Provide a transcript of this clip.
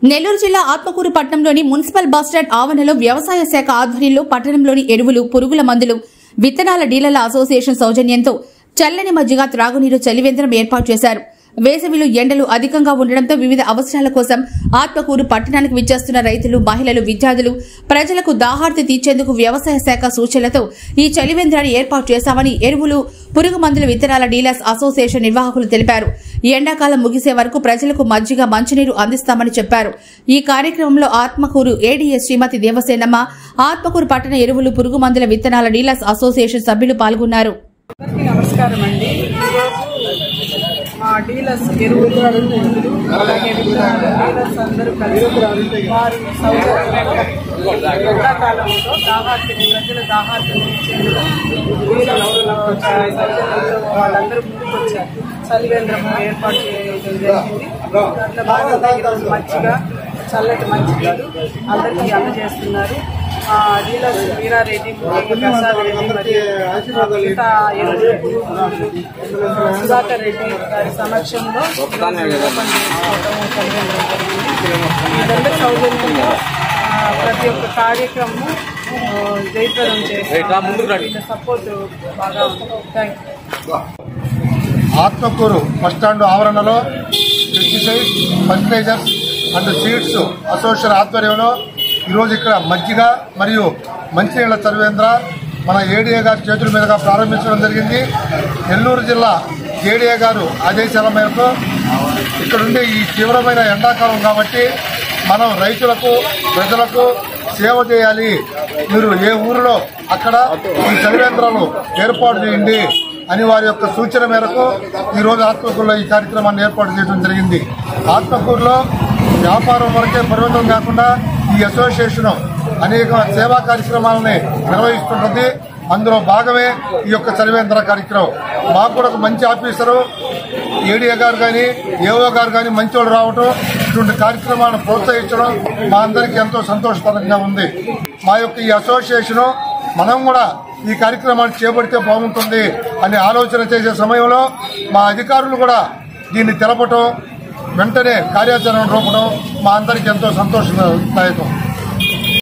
నెల్లూరు జిల్లా ఆత్మకూరు పట్టణంలోని municipal bus stand ఆవరణలో వ్యవసాయ శాఖ ఆధ్వర్యంలో పట్టణంలోని ఎరువులు, పురుగుల మందులు, విత్తనాల డీలర్ల అసోసియేషన్ సౌజన్యంతో చల్లని మజ్జిగ, త్రాగునీరు చలివేంద్రం ఏర్పాటు చేశారు. వేసవిలో ఎండలు అధికంగా ఉండడంతో వివిధ అవసరాల కోసం ఆత్మకూరు పట్టణానికి విచ్చేస్తున్న రైతులు, మహిళలు, విద్యార్థులు, ప్రజలకు దాహార్తి తీర్చేందుకు వ్యవసాయ శాఖ సూచనలతో ఈ చలివేంద్రాన్ని ఏర్పాటు చేశామని ఎరువులు, పురుగు మందుల, విత్తనాల డీలర్స్ అసోసియేషన్ నిర్వాహకులు తెలిపారు. ఎండాకాలం ముగిసే వరకు ప్రజలకు మజ్జిగ, మంచినీరు అందిస్తామని చెప్పారు. ఈ కార్యక్రమంలో ఆత్మకూరు ఏడీఎస్ శ్రీమతి దేవసేనమ్మ, ఆత్మకూరు పట్టణ ఎరువులు, పురుగు మందుల, విత్తనాల డీలర్స్ అసోసియేషన్ సభ్యులు పాల్గొన్నారు. నమస్కారం అండి. మా డీలర్స్ ఎరువులు, అలాగే విత్తనాలు డీలర్స్ అందరూ కలిసి వారి ఎండాకాలంలో దాహార్తిని, ప్రజల దాహార్తిని వాళ్ళందరూ ముందుకు వచ్చారు. చలివేంద్రము ఏర్పాటు చేయడం జరిగింది. దాంట్లో భాగంగా ఈరోజు మజ్జిగ, చల్లటి మంచినీళ్ళు అందరికీ అందజేస్తున్నారు. డీలర్స్ వీరారెడ్డి, ప్రసాద్ రెడ్డి మరియు సుధాకర్ రెడ్డి గారి సమక్షంలో ఓపెన్ చేసుకోవడం ఇదంతా సౌజన్యంగా ప్రతి ఒక్క కార్యక్రమం జయప్రదం చేసి సపోర్ట్ బాగా ఉంది. ఆత్మకూరు బస్టాండ్ ఆవరణలో pesticide, fertilisers and seeds association ఆధ్వర్యంలో ఈరోజు ఇక్కడ మజ్జిగ మరియు మంచినీళ్ల చలివేంద్ర మన ఏడీఏ గారి చేతుల మీదుగా ప్రారంభించడం జరిగింది. నెల్లూరు జిల్లా ఏడీఏ గారు ఆదేశాల మేరకు ఇక్కడుండే ఈ తీవ్రమైన ఎండాకాలం కాబట్టి మనం రైతులకు, ప్రజలకు సేవ చేయాలి. మీరు ఏ ఊరిలో అక్కడ ఈ చలివేంద్రాలు ఏర్పాటు చేయండి అని వారి యొక్క సూచన మేరకు ఈరోజు ఆత్మకూరులో ఈ కార్యక్రమాన్ని ఏర్పాటు చేయడం జరిగింది. ఆత్మకూరులో వ్యాపారం వరకే పరిమితం కాకుండా ఈ అసోసియేషన్ అనేక సేవా కార్యక్రమాలని నిర్వహిస్తుంటుంది. అందులో భాగమే ఈ యొక్క చలివేంద్ర కార్యక్రమం. మాకు కూడా ఒక మంచి ఆఫీసరు ఏడీఏ గారు కానీ, ఏఓ గారు కానీ మంచి వాళ్ళు రావటం, ఇటువంటి కార్యక్రమాలను ప్రోత్సహించడం మా అందరికీ ఎంతో సంతోషకరంగా ఉంది. మా యొక్క ఈ అసోసియేషను మనం కూడా ఈ కార్యక్రమాన్ని చేపడితే బాగుంటుంది అని ఆలోచన చేసే సమయంలో మా అధికారులు కూడా దీన్ని తెలపటం, వెంటనే కార్యాచరణ రూపడం మా అందరికీ ఎంతో సంతోషదాయకం.